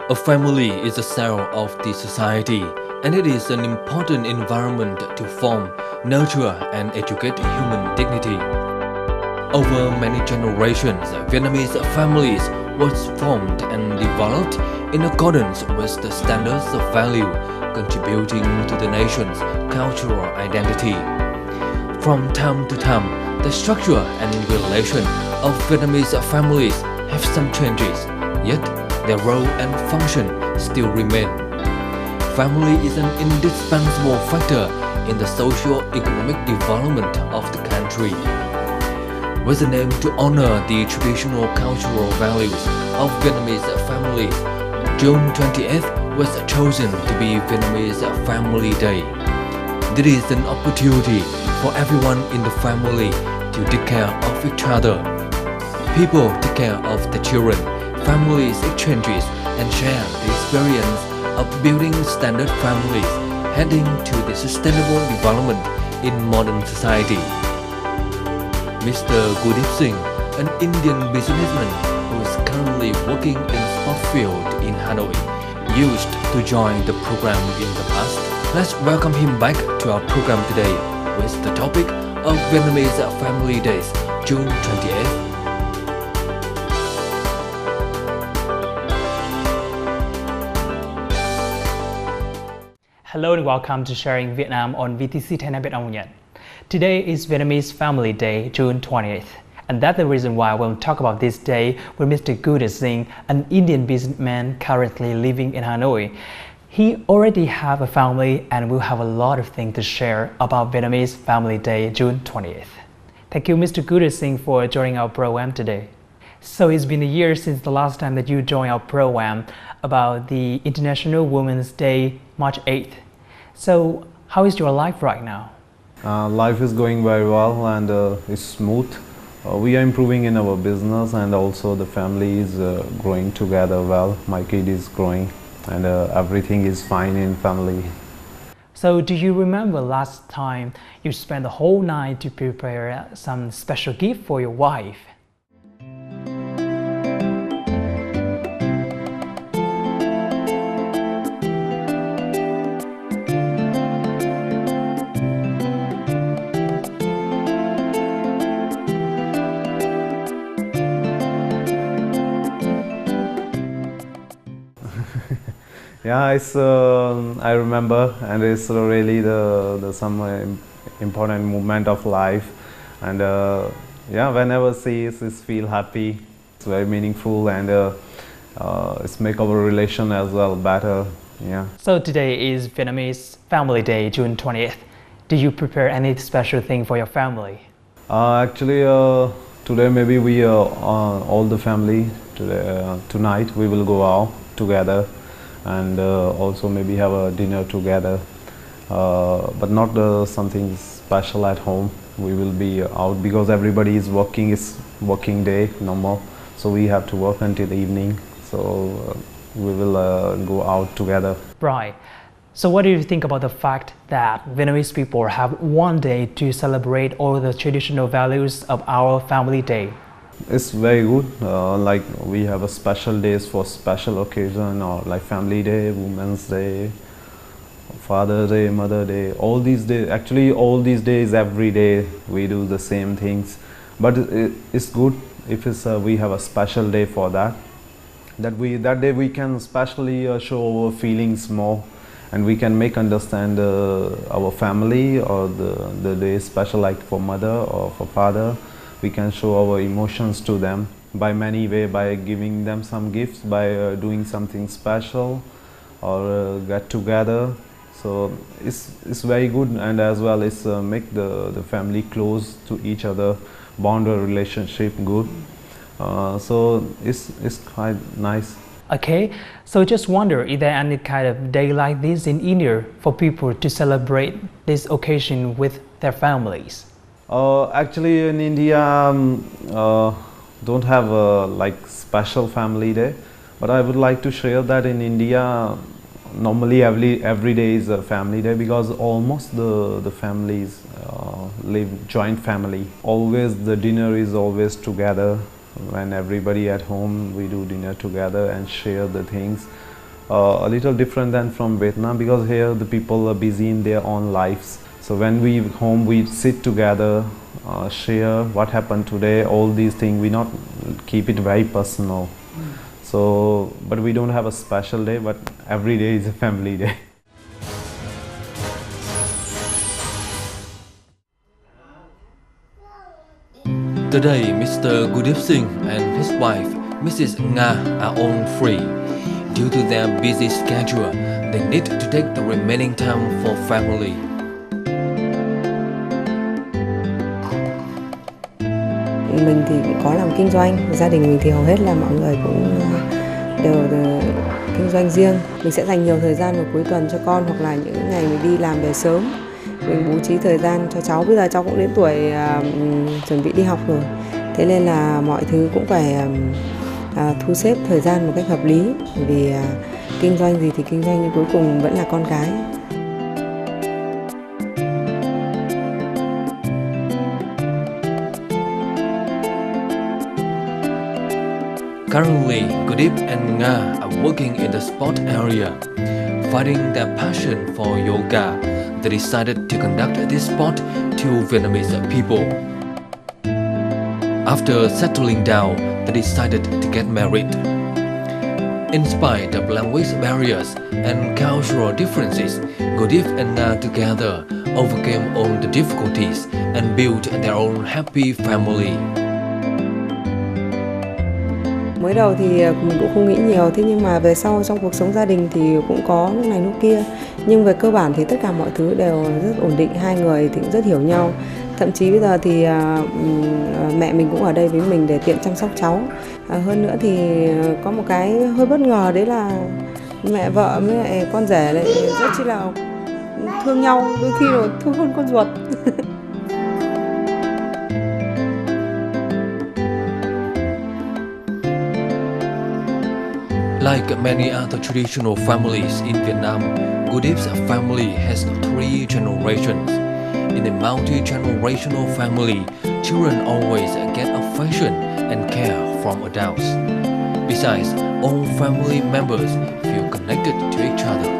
A family is a cell of the society, and it is an important environment to form, nurture, and educate human dignity. Over many generations, Vietnamese families was formed and developed in accordance with the standards of value, contributing to the nation's cultural identity. From time to time, the structure and relation of Vietnamese families have some changes, yet their role and function still remain. Family is an indispensable factor in the socio-economic development of the country. With the aim to honor the traditional cultural values of Vietnamese families, June 28th was chosen to be Vietnamese Family Day. This is an opportunity for everyone in the family to take care of each other. People take care of the children, families exchanges and share the experience of building standard families, heading to the sustainable development in modern society. Mr. Gurdev Singh, an Indian businessman who is currently working in sport field in Hanoi, used to join the program in the past. Let's welcome him back to our program today with the topic of Vietnamese Family Days, June 28th. Hello and welcome to Sharing Vietnam on VTC10 NETVIET. Today is Vietnamese Family Day, June 20th. And that's the reason why we'll talk about this day with Mr. Gurdev Singh, an Indian businessman currently living in Hanoi. He already have a family and will have a lot of things to share about Vietnamese Family Day, June 20th. Thank you, Mr. Gurdev Singh, for joining our program today. So it's been a year since the last time that you joined our program about the International Women's Day, March 8th. So how is your life right now? Life is going very well and it's smooth. We are improving in our business and also the family is growing together well. My kid is growing and everything is fine in family. So do you remember last time you spent the whole night to prepare some special gift for your wife? Yeah, it's I remember, and it's really the some important moment of life, and yeah, whenever see it, it's feel happy. It's very meaningful, and it's make our relation as well better. Yeah. So today is Vietnamese Family Day, June 20th. Do you prepare any special thing for your family? Actually, today maybe we all the family today, tonight we will go out together. And also maybe have a dinner together, but not something special at home. We will be out because everybody is working. It's working day normal, so we have to work until the evening. So we will go out together. Right. So what do you think about the fact that Vietnamese people have one day to celebrate all the traditional values of our family day? It's very good, like we have a special days for special occasion or like Family Day, Women's Day, Father's Day, Mother Day, all these days, actually all these days every day we do the same things, but it's good if it's, we have a special day for that day we can especially show our feelings more and we can make understand our family or the day special like for mother or for father. We can show our emotions to them by many ways, by giving them some gifts, by doing something special or get together. So it's very good, and as well it's make the family close to each other, bond a relationship good. So it's quite nice. Okay, so just wonder, is there any kind of day like this in India for people to celebrate this occasion with their families? Actually in India don't have a like special family day, but I would like to share that in India normally every day is a family day because almost the families live joint family. Always the dinner is always together. When everybody at home we do dinner together and share the things a little different than from Vietnam, because here the people are busy in their own lives. So when we home, we sit together, share what happened today, all these things. We not keep it very personal. So, but we don't have a special day, but every day is a family day. Today, Mr. Gurdev Singh and his wife, Mrs. Nga, are on free. Due to their busy schedule, they need to take the remaining time for family. Mình thì cũng có làm kinh doanh, gia đình mình thì hầu hết là mọi người cũng đều kinh doanh riêng. Mình sẽ dành nhiều thời gian vào cuối tuần cho con, hoặc là những ngày mình đi làm về sớm. Mình bố trí thời gian cho cháu, bây giờ cháu cũng đến tuổi chuẩn bị đi học rồi. Thế nên là mọi thứ cũng phải thu xếp thời gian một cách hợp lý. Vì kinh doanh gì thì kinh doanh, nhưng cuối cùng vẫn là con cái. Currently, Gurdev and Nga are working in the sport area. Finding their passion for yoga, they decided to conduct this sport to Vietnamese people. After settling down, they decided to get married. In spite of language barriers and cultural differences, Gurdev and Nga together overcame all the difficulties and built their own happy family. Mới đầu thì mình cũng không nghĩ nhiều, thế nhưng mà về sau trong cuộc sống gia đình thì cũng có lúc này lúc kia. Nhưng về cơ bản thì tất cả mọi thứ đều rất ổn định, hai người thì cũng rất hiểu nhau. Thậm chí bây giờ thì mẹ mình cũng ở đây với mình để tiện chăm sóc cháu. Hơn nữa thì có một cái hơi bất ngờ, đấy là mẹ vợ với lại con rể lại rất chi là thương nhau, đôi khi là thương hơn con ruột. Like many other traditional families in Vietnam, Gurdev's family has 3 generations. In a multi-generational family, children always get affection and care from adults. Besides, all family members feel connected to each other.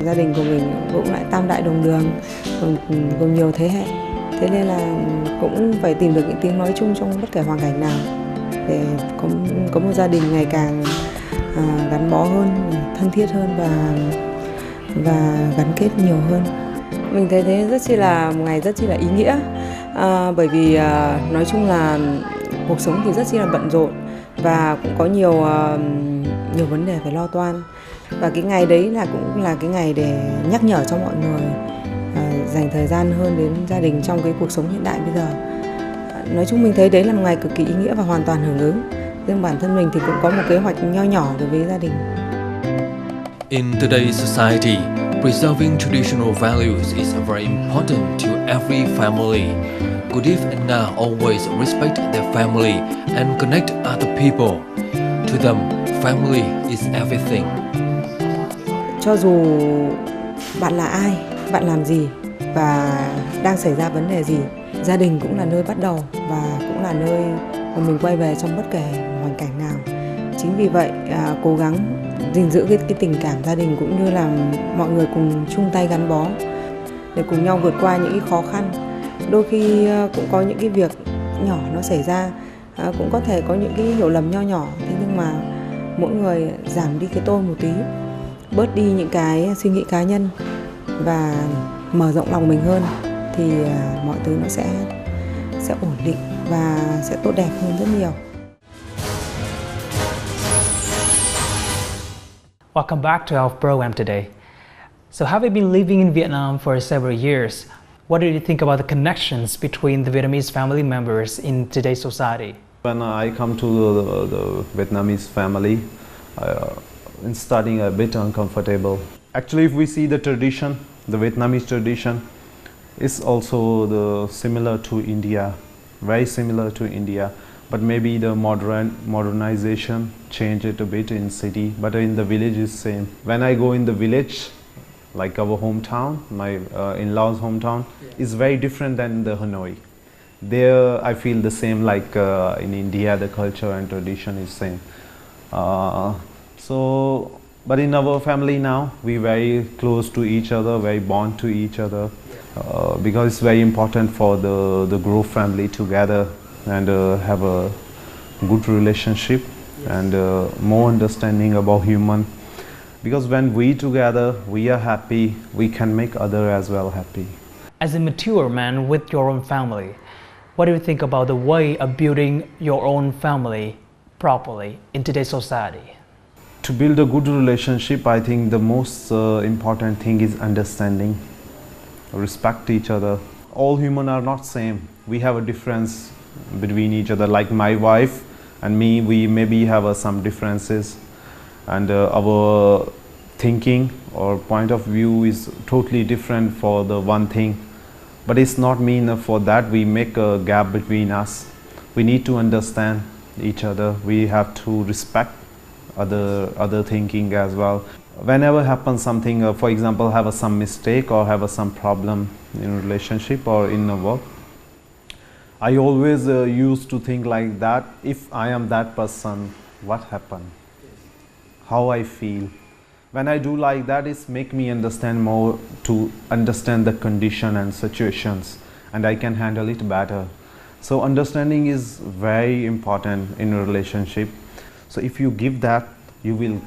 Gia đình của mình cũng lại tam đại đồng đường, gồm nhiều thế hệ. Thế nên là cũng phải tìm được những tiếng nói chung trong bất kể hoàn cảnh nào, để có một gia đình ngày càng gắn bó hơn, thân thiết hơn và gắn kết nhiều hơn. Mình thấy thế rất chi là một ngày rất chi là ý nghĩa, bởi vì nói chung là cuộc sống thì rất chi là bận rộn và cũng có nhiều vấn đề phải lo toan. Và cái ngày đấy là cũng là cái ngày để nhắc nhở cho mọi người dành thời gian hơn đến gia đình trong cái cuộc sống hiện đại bây giờ. Nói chung mình thấy đấy là một ngày cực kỳ ý nghĩa và hoàn toàn hưởng ứng. Riêng bản thân mình thì cũng có một kế hoạch nho nhỏ đối với gia đình. In today's society, preserving traditional values is very important to every family. Gurdev and Nga always respect their family and connect other people. To them, family is everything. Cho dù bạn là ai, bạn làm gì và đang xảy ra vấn đề gì, gia đình cũng là nơi bắt đầu và cũng là nơi mà mình quay về trong bất kể hoàn cảnh nào. Chính vì vậy, cố gắng gìn giữ cái tình cảm gia đình, cũng như là mọi người cùng chung tay gắn bó để cùng nhau vượt qua những cái khó khăn. Đôi khi cũng có những cái việc nhỏ nó xảy ra, cũng có thể có những cái hiểu lầm nho nhỏ, thế nhưng mà mỗi người giảm đi cái tôi một tí, bớt đi những cái suy nghĩ cá nhân và mở rộng lòng mình hơn, thì mọi thứ nó sẽ ổn định và sẽ tốt đẹp hơn rất nhiều. Welcome back to our program today. So have you been living in Vietnam for several years? What do you think about the connections between the Vietnamese family members in today's society? When I come to the Vietnamese family, in starting a bit uncomfortable. Actually, if we see the tradition, the Vietnamese tradition, is also similar to India, very similar to India. But maybe the modernization changed it a bit in city, but in the village is same. When I go in the village, like our hometown, my in-laws' hometown, is very different than the Hanoi. There I feel the same, like in India the culture and tradition is same. But in our family now, we very close to each other, very bond to each other, because it's very important for the grow family together and have a good relationship and more understanding about human. Because when we together, we are happy, we can make other as well happy. As a mature man with your own family, what do you think about the way of building your own family properly in today's society? To build a good relationship, I think the most important thing is understanding, respect each other. All humans are not same. We have a difference between each other. Like my wife and me, we maybe have some differences, and our thinking or point of view is totally different for the one thing. But it's not mean for that we make a gap between us. We need to understand each other. We have to respect other thinking as well. Whenever happens something, for example, have some mistake or have some problem in relationship or in a work, I always used to think like that. If I am that person, what happened? How I feel? When I do like that, it's make me understand more, to understand the condition and situations, and I can handle it better. So understanding is very important in a relationship. So if you give that, you will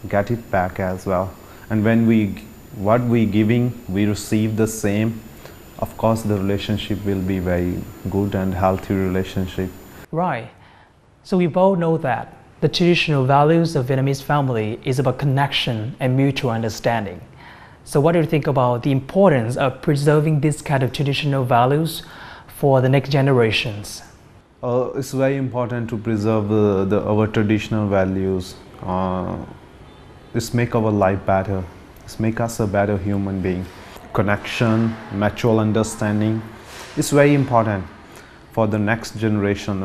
get it back as well. And when what we giving, we receive the same. Of course, the relationship will be very good and healthy relationship. Right. So we both know that the traditional values of Vietnamese family is about connection and mutual understanding. So what do you think about the importance of preserving this kind of traditional values for the next generations? It's very important to preserve our traditional values. It's make our life better. It's make us a better human being. Connection, mutual understanding is very important for the next generation.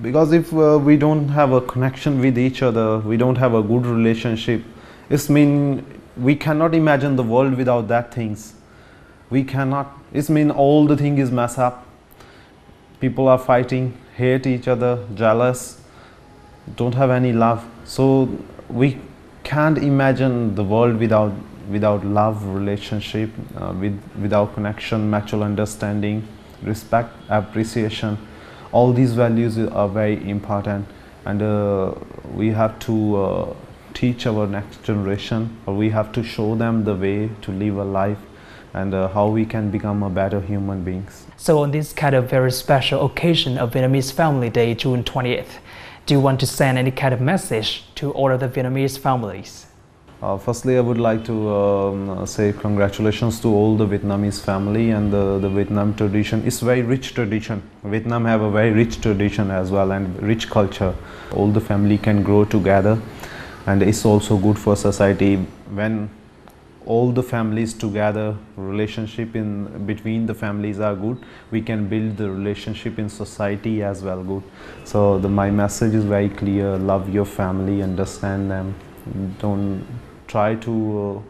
Because if we don't have a connection with each other, we don't have a good relationship, it means we cannot imagine the world without that things. We cannot. It means all the thing is messed up. People are fighting, hate each other, jealous, don't have any love. So we can't imagine the world without love, relationship, without connection, mutual understanding, respect, appreciation. All these values are very important, and we have to teach our next generation, or we have to show them the way to live a life and how we can become a better human beings. So on this kind of very special occasion of Vietnamese Family Day, June 20th, do you want to send any kind of message to all of the Vietnamese families? Firstly, I would like to say congratulations to all the Vietnamese family and the Vietnam tradition. It's very rich tradition. Vietnam have a very rich tradition as well and rich culture. All the family can grow together, and it's also good for society. When all the families together, relationship between the families are good, we can build the relationship in society as well good. So my message is very clear: love your family, understand them, don't try to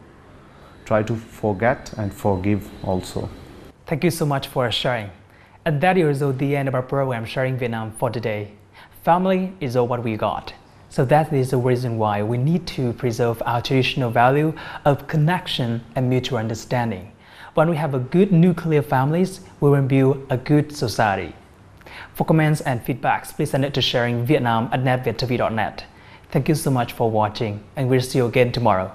forget and forgive also. Thank you so much for sharing. And that is also the end of our program Sharing Vietnam for today. Family is all what we got. So that is the reason why we need to preserve our traditional value of connection and mutual understanding. When we have a good nuclear families, we will build a good society. For comments and feedbacks, please send it to sharingvietnam@netviet.net. Thank you so much for watching, and we'll see you again tomorrow.